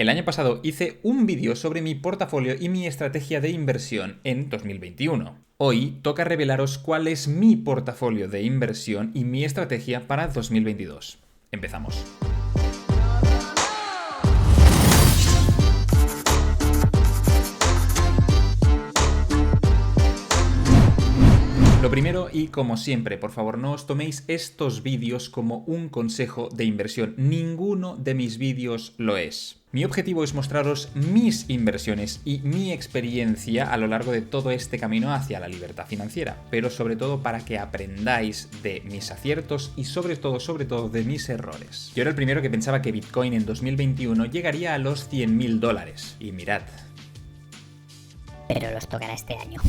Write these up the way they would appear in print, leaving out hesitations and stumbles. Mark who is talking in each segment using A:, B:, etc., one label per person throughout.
A: El año pasado hice un vídeo sobre mi portafolio y mi estrategia de inversión en 2021. Hoy toca revelaros cuál es mi portafolio de inversión y mi estrategia para 2022. Empezamos. Lo primero, y como siempre, por favor, no os toméis estos vídeos como un consejo de inversión. Ninguno de mis vídeos lo es. Mi objetivo es mostraros mis inversiones y mi experiencia a lo largo de todo este camino hacia la libertad financiera, pero sobre todo para que aprendáis de mis aciertos y sobre todo de mis errores. Yo era el primero que pensaba que Bitcoin en 2021 llegaría a los $100.000 y mirad.
B: Pero los tocará este año.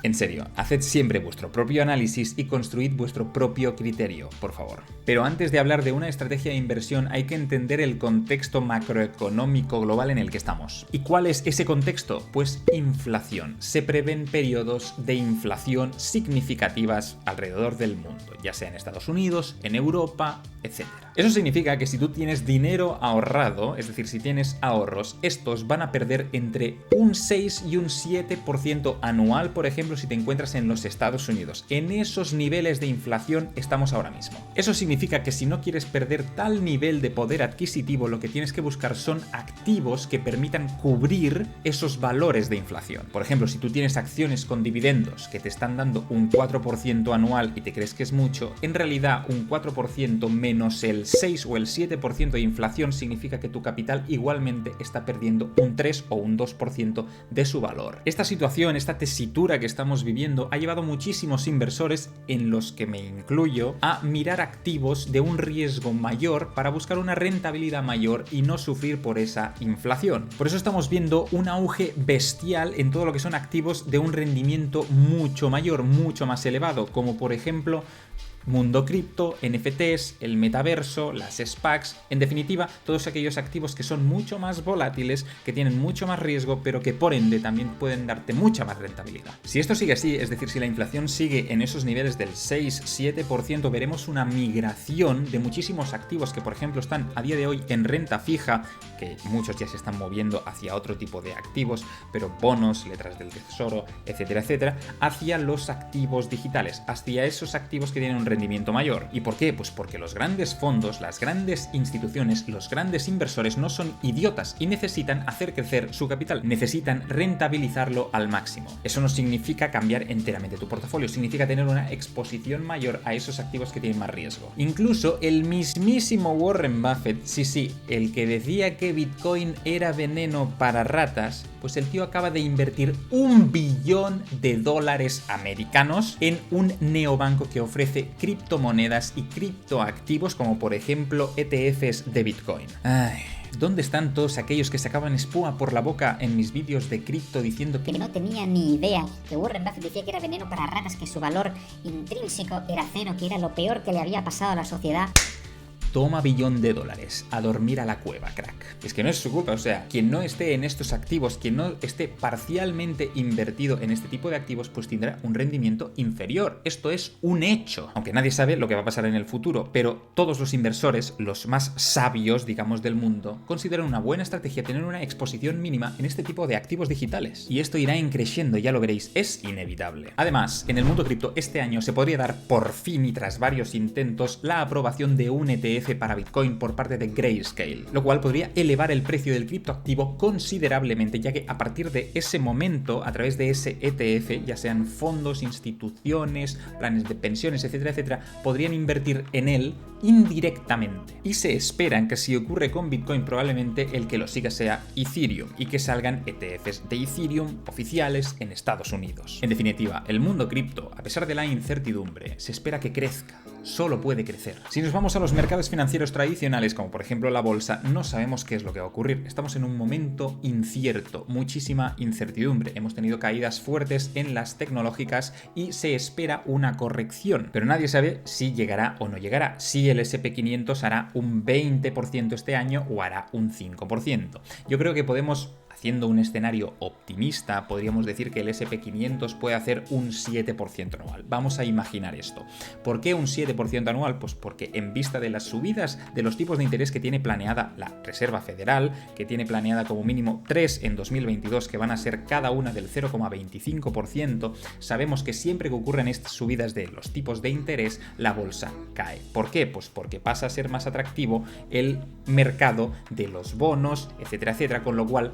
A: En serio, haced siempre vuestro propio análisis y construid vuestro propio criterio, por favor. Pero antes de hablar de una estrategia de inversión hay que entender el contexto macroeconómico global en el que estamos. ¿Y cuál es ese contexto? Pues inflación. Se prevén periodos de inflación significativas alrededor del mundo, ya sea en Estados Unidos, en Europa, etc. Eso significa que si tú tienes dinero ahorrado, es decir, si tienes ahorros, estos van a perder entre un 6 y un 7% anual, por ejemplo, si te encuentras en los Estados Unidos. En esos niveles de inflación estamos ahora mismo. Eso significa que si no quieres perder tal nivel de poder adquisitivo, lo que tienes que buscar son activos que permitan cubrir esos valores de inflación. Por ejemplo, si tú tienes acciones con dividendos que te están dando un 4% anual y te crees que es mucho, en realidad un 4% menos el 6 o el 7% de inflación significa que tu capital igualmente está perdiendo un 3 o un 2% de su valor. Esta situación, esta tesitura que estamos viviendo ha llevado muchísimos inversores, en los que me incluyo, a mirar activos de un riesgo mayor para buscar una rentabilidad mayor y no sufrir por esa inflación. Por eso estamos viendo un auge bestial en todo lo que son activos de un rendimiento mucho mayor, mucho más elevado, como por ejemplo mundo cripto, NFTs, el metaverso, las SPACs, en definitiva, todos aquellos activos que son mucho más volátiles, que tienen mucho más riesgo, pero que por ende también pueden darte mucha más rentabilidad. Si esto sigue así, es decir, si la inflación sigue en esos niveles del 6-7%, veremos una migración de muchísimos activos que, por ejemplo, están a día de hoy en renta fija, que muchos ya se están moviendo hacia otro tipo de activos, pero bonos, letras del tesoro, etcétera, etcétera, hacia los activos digitales, hacia esos activos que tienen un rendimiento mayor. ¿Y por qué? Pues porque los grandes fondos, las grandes instituciones, los grandes inversores no son idiotas y necesitan hacer crecer su capital, necesitan rentabilizarlo al máximo. Eso no significa cambiar enteramente tu portafolio, significa tener una exposición mayor a esos activos que tienen más riesgo. Incluso el mismísimo Warren Buffett, sí, el que decía que Bitcoin era veneno para ratas, pues el tío acaba de invertir $1 billón americanos en un neobanco que ofrece criptomonedas y criptoactivos, como por ejemplo ETFs de Bitcoin. ¿Dónde están todos aquellos que sacaban espuma por la boca en mis vídeos de cripto diciendo que
B: no tenía ni idea, que Warren Buffett decía que era veneno para ratas, que su valor intrínseco era cero, que era lo peor que le había pasado a la sociedad?
A: Toma $1 billón, a dormir a la cueva, crack. Es que no es su culpa, o sea, quien no esté en estos activos, quien no esté parcialmente invertido en este tipo de activos, pues tendrá un rendimiento inferior. Esto es un hecho. Aunque nadie sabe lo que va a pasar en el futuro, pero todos los inversores, los más sabios, digamos, del mundo, consideran una buena estrategia tener una exposición mínima en este tipo de activos digitales. Y esto irá creciendo, ya lo veréis, es inevitable. Además, en el mundo cripto este año se podría dar por fin y tras varios intentos la aprobación de un ETF para Bitcoin por parte de Grayscale, lo cual podría elevar el precio del criptoactivo considerablemente, ya que a partir de ese momento, a través de ese ETF, ya sean fondos, instituciones, planes de pensiones, etcétera, etcétera, podrían invertir en él indirectamente. Y se esperan que si ocurre con Bitcoin, probablemente el que lo siga sea Ethereum y que salgan ETFs de Ethereum oficiales en Estados Unidos. En definitiva, el mundo cripto, a pesar de la incertidumbre, se espera que crezca. Solo puede crecer. Si nos vamos a los mercados financieros tradicionales, como por ejemplo la bolsa, no sabemos qué es lo que va a ocurrir. Estamos en un momento incierto, muchísima incertidumbre. Hemos tenido caídas fuertes en las tecnológicas y se espera una corrección, pero nadie sabe si llegará o no llegará, si el SP500 hará un 20% este año o hará un 5%. Yo creo que podemos Haciendo un escenario optimista, podríamos decir que el SP500 puede hacer un 7% anual. Vamos a imaginar esto. ¿Por qué un 7% anual? Pues porque en vista de las subidas de los tipos de interés que tiene planeada la Reserva Federal, que tiene planeada como mínimo 3 en 2022, que van a ser cada una del 0,25%, sabemos que siempre que ocurren estas subidas de los tipos de interés, la bolsa cae. ¿Por qué? Pues porque pasa a ser más atractivo el mercado de los bonos, etcétera, etcétera, con lo cual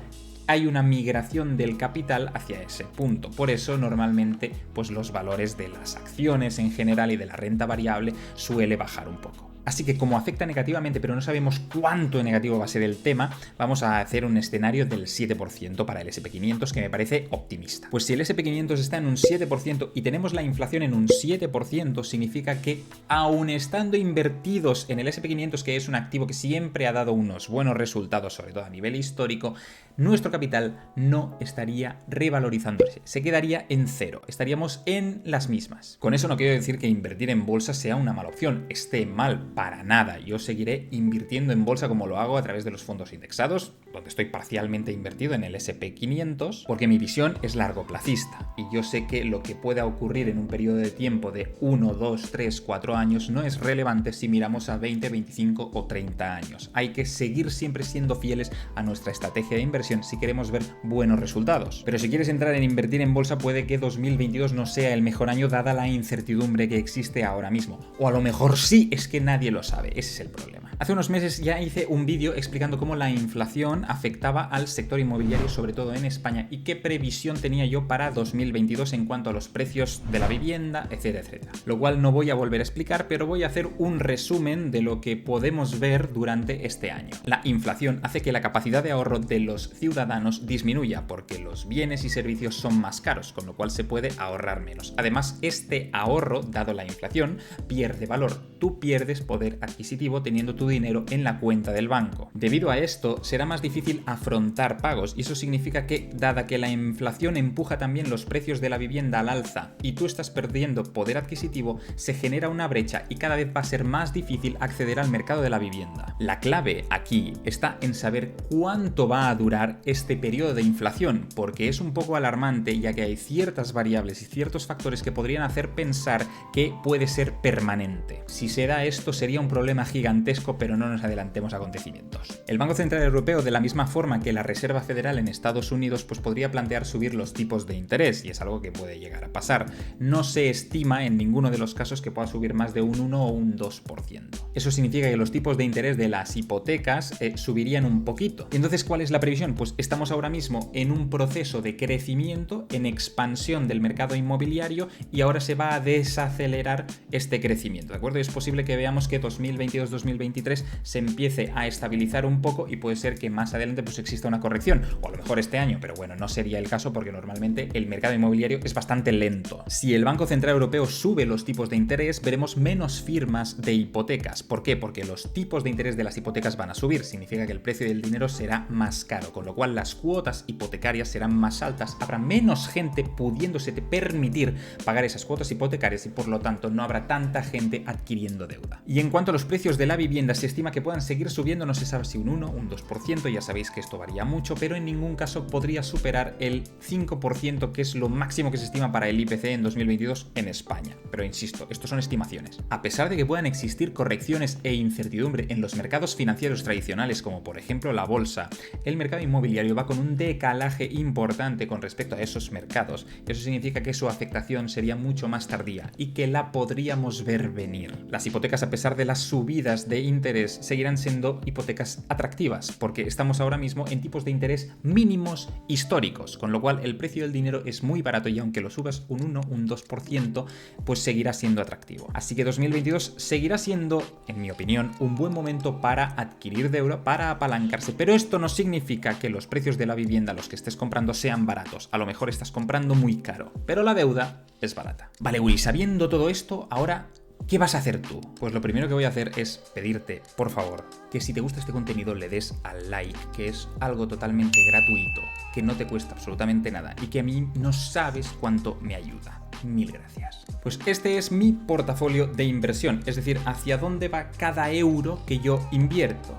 A: hay una migración del capital hacia ese punto. Por eso normalmente pues los valores de las acciones en general y de la renta variable suele bajar un poco. Así que como afecta negativamente, pero no sabemos cuánto negativo va a ser el tema, vamos a hacer un escenario del 7% para el SP500, que me parece optimista. Pues si el SP500 está en un 7% y tenemos la inflación en un 7%, significa que aun estando invertidos en el SP500, que es un activo que siempre ha dado unos buenos resultados, sobre todo a nivel histórico, nuestro capital no estaría revalorizándose, se quedaría en cero, estaríamos en las mismas. Con eso no quiero decir que invertir en bolsa sea una mala opción, esté mal, para nada. Yo seguiré invirtiendo en bolsa como lo hago a través de los fondos indexados, donde estoy parcialmente invertido en el SP500, porque mi visión es largoplacista y yo sé que lo que pueda ocurrir en un periodo de tiempo de 1, 2, 3, 4 años no es relevante si miramos a 20, 25 o 30 años. Hay que seguir siempre siendo fieles a nuestra estrategia de inversión si queremos ver buenos resultados. Pero si quieres entrar en invertir en bolsa, puede que 2022 no sea el mejor año dada la incertidumbre que existe ahora mismo. O a lo mejor sí, es que nadie lo sabe, ese es el problema. Hace unos meses ya hice un vídeo explicando cómo la inflación afectaba al sector inmobiliario, sobre todo en España, y qué previsión tenía yo para 2022 en cuanto a los precios de la vivienda, etcétera, etcétera. Lo cual no voy a volver a explicar, pero voy a hacer un resumen de lo que podemos ver durante este año. La inflación hace que la capacidad de ahorro de los ciudadanos disminuya porque los bienes y servicios son más caros, con lo cual se puede ahorrar menos. Además, este ahorro, dado la inflación, pierde valor. Tú pierdes poder adquisitivo teniendo tu dinero en la cuenta del banco. Debido a esto, será más difícil afrontar pagos y eso significa que, dada que la inflación empuja también los precios de la vivienda al alza y tú estás perdiendo poder adquisitivo, se genera una brecha y cada vez va a ser más difícil acceder al mercado de la vivienda. La clave aquí está en saber cuánto va a durar este periodo de inflación, porque es un poco alarmante ya que hay ciertas variables y ciertos factores que podrían hacer pensar que puede ser permanente. Si se da esto sería un problema gigantesco, pero no nos adelantemos a acontecimientos. El Banco Central Europeo, de la misma forma que la Reserva Federal en Estados Unidos, pues podría plantear subir los tipos de interés, y es algo que puede llegar a pasar. No se estima en ninguno de los casos que pueda subir más de un 1 o un 2%. Eso significa que los tipos de interés de las hipotecas subirían un poquito. ¿Y entonces cuál es la previsión? Pues estamos ahora mismo en un proceso de crecimiento, en expansión del mercado inmobiliario, y ahora se va a desacelerar este crecimiento, ¿de acuerdo? Es posible que veamos que 2022-2023 se empiece a estabilizar un poco y puede ser que más adelante pues exista una corrección, o a lo mejor este año, pero bueno, no sería el caso porque normalmente el mercado inmobiliario es bastante lento. Si el Banco Central Europeo sube los tipos de interés, veremos menos firmas de hipotecas. ¿Por qué? Porque los tipos de interés de las hipotecas van a subir, significa que el precio del dinero será más caro, con lo cual las cuotas hipotecarias serán más altas, habrá menos gente pudiéndose permitir pagar esas cuotas hipotecarias y por lo tanto no habrá tanta gente adquiriendo deuda. Y en cuanto a los precios de la vivienda, se estima que puedan seguir subiendo, no se sabe si un 1 o un 2%, ya sabéis que esto varía mucho, pero en ningún caso podría superar el 5%, que es lo máximo que se estima para el IPC en 2022 en España. Pero insisto, estos son estimaciones. A pesar de que puedan existir correcciones e incertidumbre en los mercados financieros tradicionales, como por ejemplo la bolsa, el mercado inmobiliario va con un decalaje importante con respecto a esos mercados. Eso significa que su afectación sería mucho más tardía y que la podríamos ver venir. Las hipotecas, a pesar de las subidas de interés, seguirán siendo hipotecas atractivas, porque estamos ahora mismo en tipos de interés mínimos históricos, con lo cual el precio del dinero es muy barato y aunque lo subas un 1, un 2%, pues seguirá siendo atractivo. Así que 2022 seguirá siendo, en mi opinión, un buen momento para adquirir deuda, para apalancarse, pero esto no significa que los precios de la vivienda a los que estés comprando sean baratos. A lo mejor estás comprando muy caro, pero la deuda es barata. Vale, Uli, sabiendo todo esto, ahora ¿qué vas a hacer tú? Pues lo primero que voy a hacer es pedirte, por favor, que si te gusta este contenido le des al like, que es algo totalmente gratuito, que no te cuesta absolutamente nada y que a mí no sabes cuánto me ayuda. Mil gracias. Pues este es mi portafolio de inversión, es decir, hacia dónde va cada euro que yo invierto.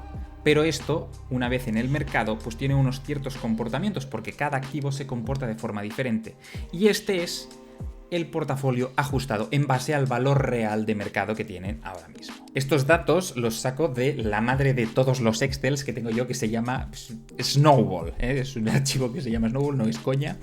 A: Pero esto, una vez en el mercado, pues tiene unos ciertos comportamientos, porque cada activo se comporta de forma diferente. Y este es el portafolio ajustado en base al valor real de mercado que tienen ahora mismo. Estos datos los saco de la madre de todos los Excels que tengo yo, que se llama Snowball, ¿eh? Es un archivo que se llama Snowball, no es coña,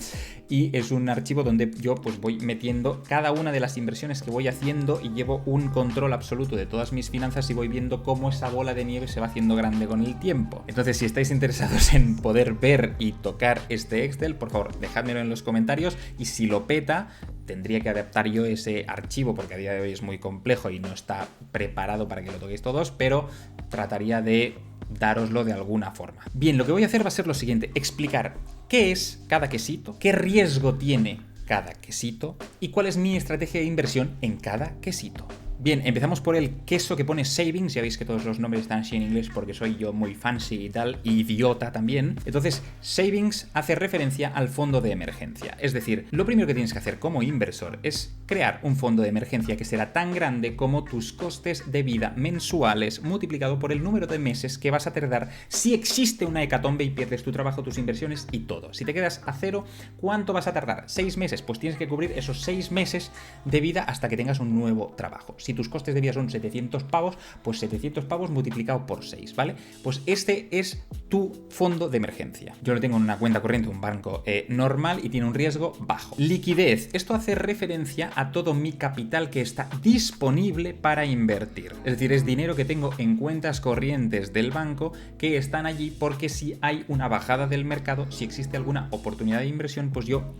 A: y es un archivo donde yo pues voy metiendo cada una de las inversiones que voy haciendo y llevo un control absoluto de todas mis finanzas y voy viendo cómo esa bola de nieve se va haciendo grande con el tiempo. Entonces, si estáis interesados en poder ver y tocar este Excel, por favor, dejádmelo en los comentarios, y si lo peta, tendría que adaptar yo ese archivo porque a día de hoy es muy complejo y no está preparado para que lo toquéis todos, pero trataría de dároslo de alguna forma. Bien, lo que voy a hacer va a ser lo siguiente: explicar qué es cada quesito, qué riesgo tiene cada quesito y cuál es mi estrategia de inversión en cada quesito. Bien, empezamos por el queso que pone Savings. Ya veis que todos los nombres están así en inglés porque soy yo muy fancy y tal, y idiota también. Entonces, Savings hace referencia al fondo de emergencia. Es decir, lo primero que tienes que hacer como inversor es crear un fondo de emergencia que será tan grande como tus costes de vida mensuales multiplicado por el número de meses que vas a tardar si existe una hecatombe y pierdes tu trabajo, tus inversiones y todo. Si te quedas a cero, ¿cuánto vas a tardar? 6 meses. Pues tienes que cubrir esos 6 meses de vida hasta que tengas un nuevo trabajo. Si tus costes de vida son 700 pavos, pues 700 pavos multiplicado por 6, ¿vale? Pues este es tu fondo de emergencia. Yo lo tengo en una cuenta corriente, un banco normal, y tiene un riesgo bajo. Liquidez. Esto hace referencia a todo mi capital que está disponible para invertir. Es decir, es dinero que tengo en cuentas corrientes del banco que están allí porque si hay una bajada del mercado, si existe alguna oportunidad de inversión, pues yo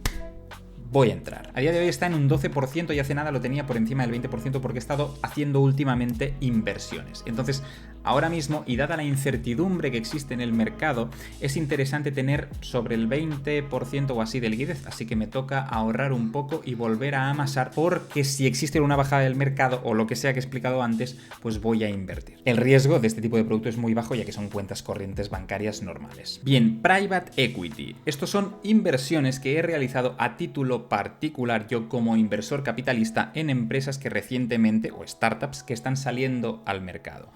A: voy a entrar. A día de hoy está en un 12% y hace nada lo tenía por encima del 20% porque he estado haciendo últimamente inversiones. Entonces, ahora mismo, y dada la incertidumbre que existe en el mercado, es interesante tener sobre el 20% o así de liquidez, así que me toca ahorrar un poco y volver a amasar, porque si existe una bajada del mercado o lo que sea que he explicado antes, pues voy a invertir. El riesgo de este tipo de producto es muy bajo ya que son cuentas corrientes bancarias normales. Bien, Private Equity. Estos son inversiones que he realizado a título particular yo como inversor capitalista en empresas que recientemente, o startups que están saliendo al mercado.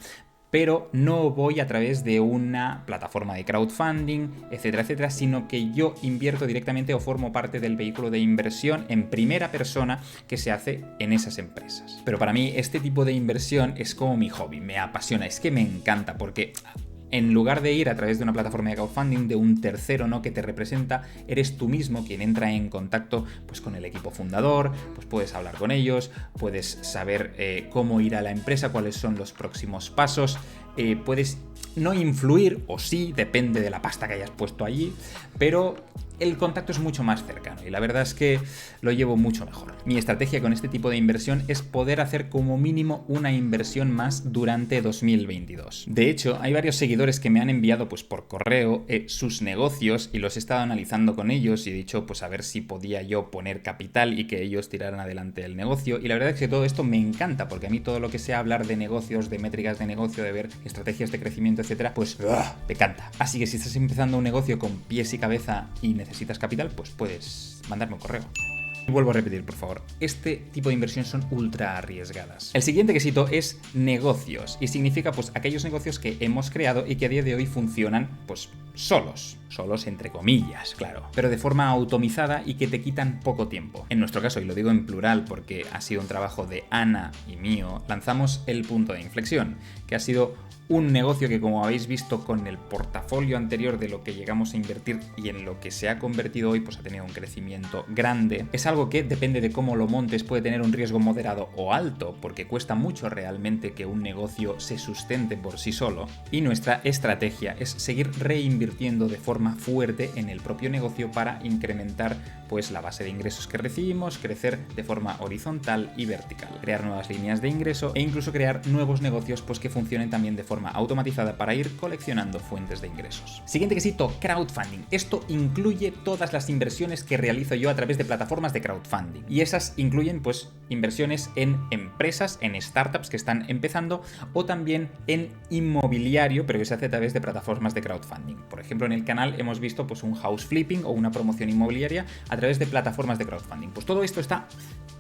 A: Pero no voy a través de una plataforma de crowdfunding, etcétera, etcétera, sino que yo invierto directamente o formo parte del vehículo de inversión en primera persona que se hace en esas empresas. Pero para mí este tipo de inversión es como mi hobby, me apasiona, es que me encanta porque en lugar de ir a través de una plataforma de crowdfunding de un tercero, ¿no?, que te representa, eres tú mismo quien entra en contacto pues con el equipo fundador, pues puedes hablar con ellos, puedes saber cómo ir a la empresa, cuáles son los próximos pasos, puedes no influir, o sí, depende de la pasta que hayas puesto allí, pero el contacto es mucho más cercano y la verdad es que lo llevo mucho mejor. Mi estrategia con este tipo de inversión es poder hacer como mínimo una inversión más durante 2022. De hecho, hay varios seguidores que me han enviado pues por correo sus negocios y los he estado analizando con ellos y he dicho pues a ver si podía yo poner capital y que ellos tiraran adelante el negocio, y la verdad es que todo esto me encanta porque a mí todo lo que sea hablar de negocios, de métricas de negocio, de ver estrategias de crecimiento, etcétera, pues me encanta. Así que si estás empezando un negocio con pies y cabeza y necesitas capital, pues puedes mandarme un correo. Vuelvo a repetir, por favor, este tipo de inversiones son ultra arriesgadas. El siguiente quesito es negocios, y significa pues aquellos negocios que hemos creado y que a día de hoy funcionan pues solos entre comillas, claro, pero de forma automizada y que te quitan poco tiempo. En nuestro caso, y lo digo en plural porque ha sido un trabajo de Ana y mío, lanzamos El Punto de Inflexión, que ha sido un negocio que, como habéis visto con el portafolio anterior de lo que llegamos a invertir y en lo que se ha convertido hoy, pues ha tenido un crecimiento grande. Es algo que, depende de cómo lo montes, puede tener un riesgo moderado o alto, porque cuesta mucho realmente que un negocio se sustente por sí solo. Y nuestra estrategia es seguir reinvirtiendo de forma fuerte en el propio negocio para incrementar pues la base de ingresos que recibimos, crecer de forma horizontal y vertical, crear nuevas líneas de ingreso e incluso crear nuevos negocios pues que funcionen también de forma automatizada para ir coleccionando fuentes de ingresos. Siguiente quesito, crowdfunding. Esto incluye todas las inversiones que realizo yo a través de plataformas de crowdfunding, y esas incluyen pues inversiones en empresas, en startups que están empezando, o también en inmobiliario, pero que se hace a través de plataformas de crowdfunding. Por ejemplo, en el canal hemos visto pues un house flipping o una promoción inmobiliaria a través de plataformas de crowdfunding. Pues todo esto está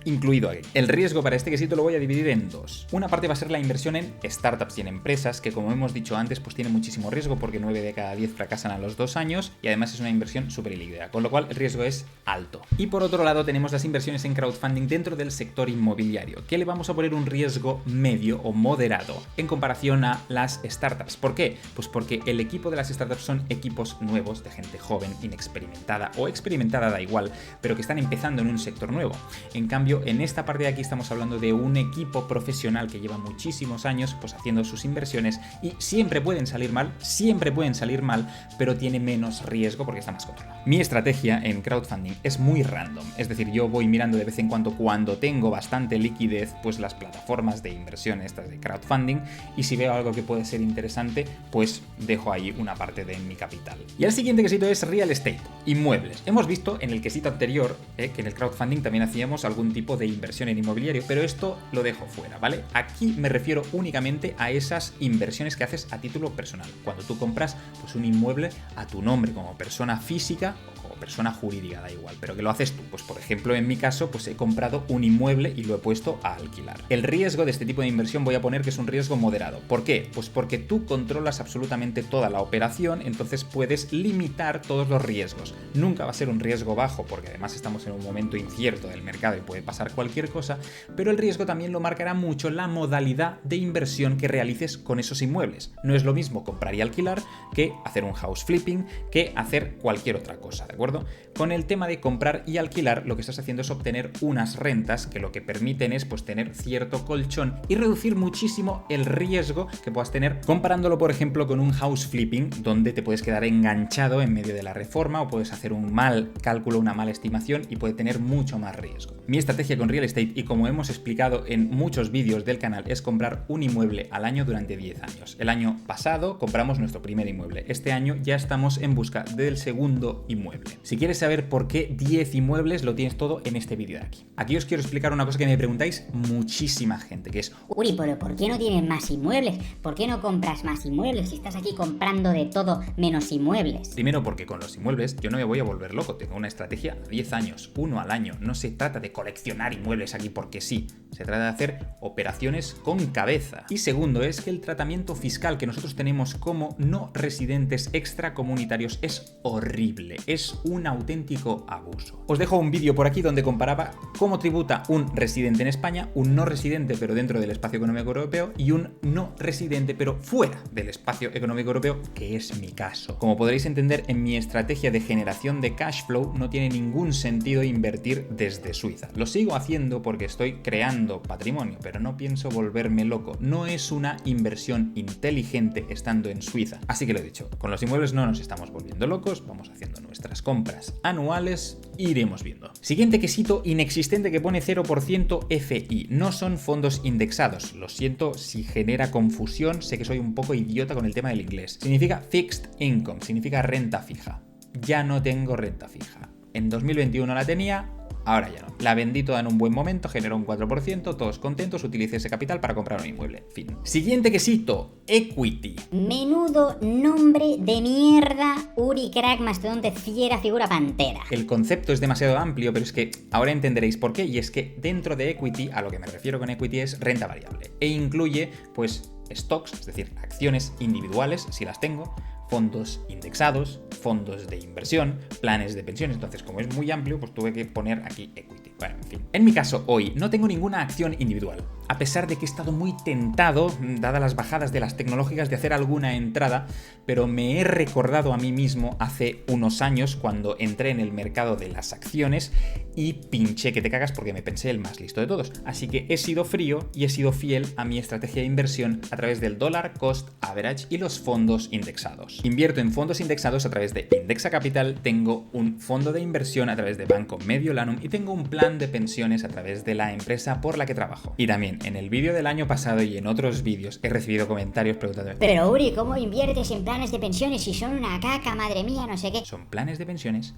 A: incluido aquí. El riesgo para este quesito lo voy a dividir en dos. Una parte va a ser la inversión en startups y en empresas que, como hemos dicho antes, pues tiene muchísimo riesgo porque 9 de cada 10 fracasan a los 2 años y además es una inversión súper ilíquida, con lo cual el riesgo es alto. Y por otro lado tenemos las inversiones en crowdfunding dentro del sector inmobiliario, que le vamos a poner un riesgo medio o moderado en comparación a las startups. ¿Por qué? Pues porque el equipo de las startups son equipos nuevos de gente joven, inexperimentada o experimentada, da igual, pero que están empezando en un sector nuevo. En cambio, en esta parte de aquí estamos hablando de un equipo profesional que lleva muchísimos años pues haciendo sus inversiones y siempre pueden salir mal, pero tiene menos riesgo porque está más controlado. Mi estrategia en crowdfunding es muy random, es decir, yo voy mirando de vez en cuando tengo bastante liquidez, pues las plataformas de inversión estas de crowdfunding, y si veo algo que puede ser interesante, pues dejo ahí una parte de mi capital. Y el siguiente quesito es real estate, inmuebles. Hemos visto en el quesito anterior que en el crowdfunding también hacíamos algún tipo de inversión en inmobiliario, pero esto lo dejo fuera, ¿vale? Aquí me refiero únicamente a esas inversiones que haces a título personal. Cuando tú compras pues un inmueble a tu nombre como persona física o persona jurídica, da igual, pero que lo haces tú. Pues por ejemplo, en mi caso, pues he comprado un inmueble y lo he puesto a alquilar. El riesgo de este tipo de inversión voy a poner que es un riesgo moderado. ¿Por qué? Pues porque tú controlas absolutamente toda la operación, entonces puedes limitar todos los riesgos. Nunca va a ser un riesgo bajo, porque además estamos en un momento incierto del mercado y puede pasar cualquier cosa, pero el riesgo también lo marcará mucho la modalidad de inversión que realices con esos inmuebles. No es lo mismo comprar y alquilar que hacer un house flipping, que hacer cualquier otra cosa, ¿de acuerdo? Con el tema de comprar y alquilar, lo que estás haciendo es obtener unas rentas que lo que permiten es pues tener cierto colchón y reducir muchísimo el riesgo que puedas tener comparándolo, por ejemplo, con un house flipping, donde te puedes quedar enganchado en medio de la reforma o puedes hacer un mal cálculo, una mala estimación y puede tener mucho más riesgo. Mi estrategia con real estate, y como hemos explicado en muchos vídeos del canal, es comprar un inmueble al año durante 10 años. El año pasado compramos nuestro primer inmueble. Este año ya estamos en busca del segundo inmueble. Si quieres saber por qué 10 inmuebles, lo tienes todo en este vídeo de aquí. Aquí os quiero explicar una cosa que me preguntáis muchísima gente, que es:
B: Uri, pero ¿por qué no tienes más inmuebles? ¿Por qué no compras más inmuebles si estás aquí comprando de todo menos inmuebles?
A: Primero, porque con los inmuebles yo no me voy a volver loco, tengo una estrategia a 10 años, uno al año. No se trata de coleccionar inmuebles aquí porque sí, se trata de hacer operaciones con cabeza. Y segundo, es que el tratamiento fiscal que nosotros tenemos como no residentes extracomunitarios es horrible, es un auténtico abuso. Os dejo un vídeo por aquí donde comparaba cómo tributa un residente en España, un no residente pero dentro del espacio económico europeo y un no residente pero fuera del espacio económico europeo, que es mi caso. Como podréis entender, en mi estrategia de generación de cash flow no tiene ningún sentido invertir desde Suiza. Lo sigo haciendo porque estoy creando patrimonio, pero no pienso volverme loco. No es una inversión inteligente estando en Suiza. Así que lo he dicho, con los inmuebles no nos estamos volviendo locos, vamos haciendo nuestras compras anuales e iremos viendo. Siguiente quesito inexistente que pone 0% FI. No son fondos indexados. Lo siento si genera confusión, sé que soy un poco idiota con el tema del inglés. Significa fixed income, significa renta fija. Ya no tengo renta fija. En 2021 la tenía, ahora ya no. La vendí toda en un buen momento, generó un 4%, todos contentos, utilicé ese capital para comprar un inmueble. Fin. Siguiente quesito, equity.
B: Menudo nombre de mierda, Uri, crack, mastodonte, fiera, figura, pantera.
A: El concepto es demasiado amplio, pero es que ahora entenderéis por qué, y es que dentro de equity, a lo que me refiero con equity es renta variable, e incluye pues stocks, es decir, acciones individuales, si las tengo, fondos indexados, fondos de inversión, planes de pensiones. Entonces, como es muy amplio, pues tuve que poner aquí equity. Bueno, en fin. En mi caso, hoy no tengo ninguna acción individual, a pesar de que he estado muy tentado, dadas las bajadas de las tecnológicas, de hacer alguna entrada, pero me he recordado a mí mismo hace unos años cuando entré en el mercado de las acciones y pinché que te cagas porque me pensé el más listo de todos. Así que he sido frío y he sido fiel a mi estrategia de inversión a través del dollar cost average y los fondos indexados. Invierto en fondos indexados a través de Indexa Capital, tengo un fondo de inversión a través de Banco Mediolanum y tengo un plan de pensiones a través de la empresa por la que trabajo. Y también en el vídeo del año pasado y en otros vídeos he recibido comentarios preguntándome:
B: pero Uri, ¿cómo inviertes en planes de pensiones si son una caca, madre mía, no sé qué?
A: Son planes de pensiones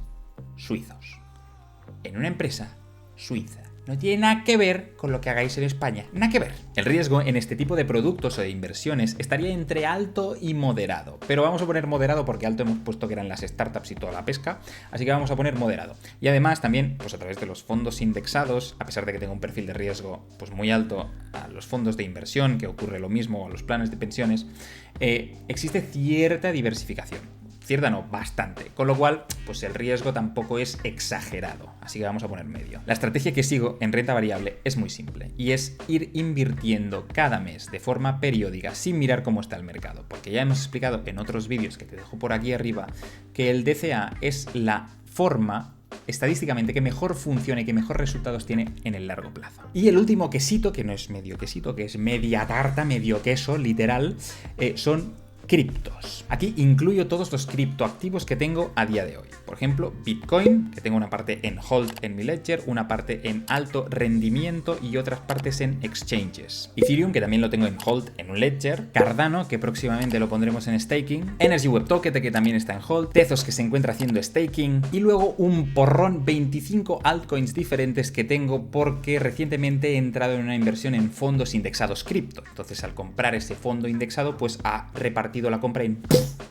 A: suizos, en una empresa suiza. No tiene nada que ver con lo que hagáis en España. Nada que ver. El riesgo en este tipo de productos o de inversiones estaría entre alto y moderado. Pero vamos a poner moderado porque alto hemos puesto que eran las startups y toda la pesca. Así que vamos a poner moderado. Y además también, pues a través de los fondos indexados, a pesar de que tengo un perfil de riesgo pues muy alto a los fondos de inversión, que ocurre lo mismo, o a los planes de pensiones, existe cierta diversificación. Cierta no, bastante. Con lo cual, pues el riesgo tampoco es exagerado. Así que vamos a poner medio. La estrategia que sigo en renta variable es muy simple. Y es ir invirtiendo cada mes de forma periódica sin mirar cómo está el mercado. Porque ya hemos explicado en otros vídeos que te dejo por aquí arriba que el DCA es la forma estadísticamente que mejor funciona y que mejor resultados tiene en el largo plazo. Y el último quesito, que no es medio quesito, que es media tarta, medio queso, literal, son criptos. Aquí incluyo todos los criptoactivos que tengo a día de hoy. Por ejemplo, Bitcoin, que tengo una parte en hold en mi ledger, una parte en alto rendimiento y otras partes en exchanges. Ethereum, que también lo tengo en hold en un ledger. Cardano, que próximamente lo pondremos en staking. Energy Web Token, que también está en hold. Tezos, que se encuentra haciendo staking. Y luego un porrón, 25 altcoins diferentes que tengo porque recientemente he entrado en una inversión en fondos indexados cripto. Entonces, al comprar ese fondo indexado, pues ha repartido la compra en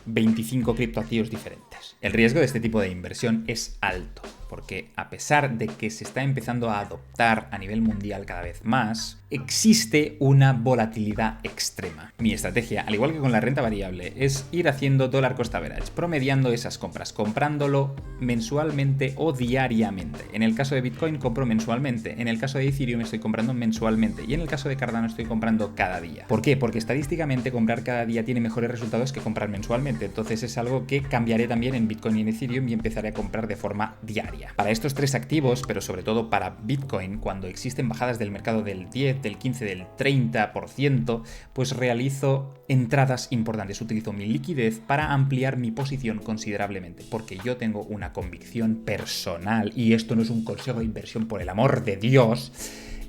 A: 25 criptoactivos diferentes. El riesgo de este tipo de inversión es alto, porque a pesar de que se está empezando a adoptar a nivel mundial cada vez más, existe una volatilidad extrema. Mi estrategia, al igual que con la renta variable, es ir haciendo dollar cost average, promediando esas compras, comprándolo mensualmente o diariamente. En el caso de Bitcoin compro mensualmente, en el caso de Ethereum estoy comprando mensualmente y en el caso de Cardano estoy comprando cada día. ¿Por qué? Porque estadísticamente comprar cada día tiene mejores resultados que comprar mensualmente, entonces es algo que cambiaré también en Bitcoin y en Ethereum y empezaré a comprar de forma diaria. Para estos tres activos, pero sobre todo para Bitcoin, cuando existen bajadas del mercado del 10, del 15, del 30%, pues realizo entradas importantes. Utilizo mi liquidez para ampliar mi posición considerablemente, porque yo tengo una convicción personal, y esto no es un consejo de inversión por el amor de Dios,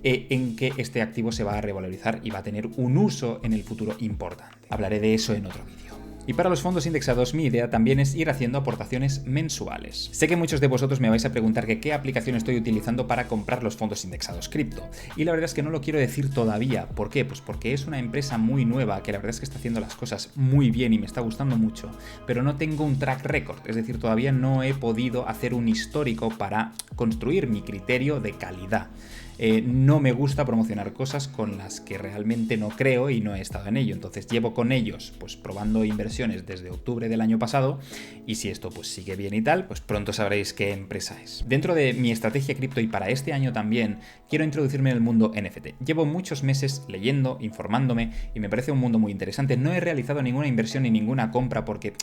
A: en que este activo se va a revalorizar y va a tener un uso en el futuro importante. Hablaré de eso en otro vídeo. Y para los fondos indexados, mi idea también es ir haciendo aportaciones mensuales. Sé que muchos de vosotros me vais a preguntar que qué aplicación estoy utilizando para comprar los fondos indexados cripto. Y la verdad es que no lo quiero decir todavía. ¿Por qué? Pues porque es una empresa muy nueva que la verdad es que está haciendo las cosas muy bien y me está gustando mucho, pero no tengo un track record. Es decir, todavía no he podido hacer un histórico para construir mi criterio de calidad. No me gusta promocionar cosas con las que realmente no creo y no he estado en ello. Entonces llevo con ellos pues probando inversiones desde octubre del año pasado, y si esto pues sigue bien y tal, pues pronto sabréis qué empresa es. Dentro de mi estrategia cripto y para este año también quiero introducirme en el mundo NFT. Llevo muchos meses leyendo, informándome y me parece un mundo muy interesante. No he realizado ninguna inversión ni ninguna compra porque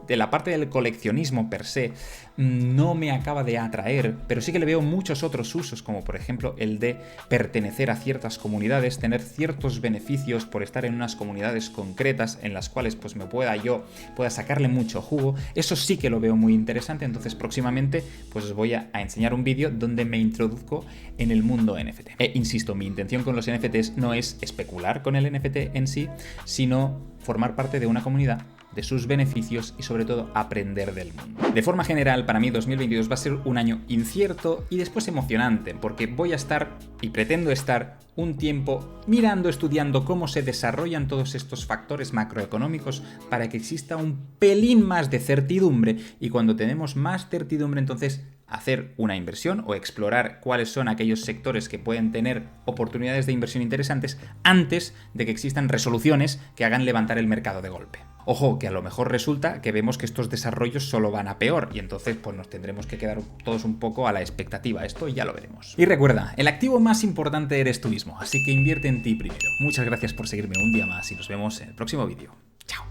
A: de la parte del coleccionismo per se no me acaba de atraer, pero sí que le veo muchos otros usos, como por ejemplo el de pertenecer a ciertas comunidades, tener ciertos beneficios por estar en unas comunidades concretas en las cuales pues pueda sacarle mucho jugo. Eso sí que lo veo muy interesante. Entonces próximamente pues os voy a enseñar un vídeo donde me introduzco en el mundo NFT. Insisto, mi intención con los NFTs no es especular con el NFT en sí, sino formar parte de una comunidad, de sus beneficios y sobre todo aprender del mundo. De forma general, para mí 2022 va a ser un año incierto y después emocionante, porque voy a estar y pretendo estar un tiempo mirando, estudiando cómo se desarrollan todos estos factores macroeconómicos para que exista un pelín más de certidumbre, y cuando tenemos más certidumbre entonces hacer una inversión o explorar cuáles son aquellos sectores que pueden tener oportunidades de inversión interesantes antes de que existan resoluciones que hagan levantar el mercado de golpe. Ojo, que a lo mejor resulta que vemos que estos desarrollos solo van a peor y entonces pues nos tendremos que quedar todos un poco a la expectativa. Esto ya lo veremos. Y recuerda, el activo más importante eres tú mismo, así que invierte en ti primero. Muchas gracias por seguirme un día más y nos vemos en el próximo vídeo. Chao.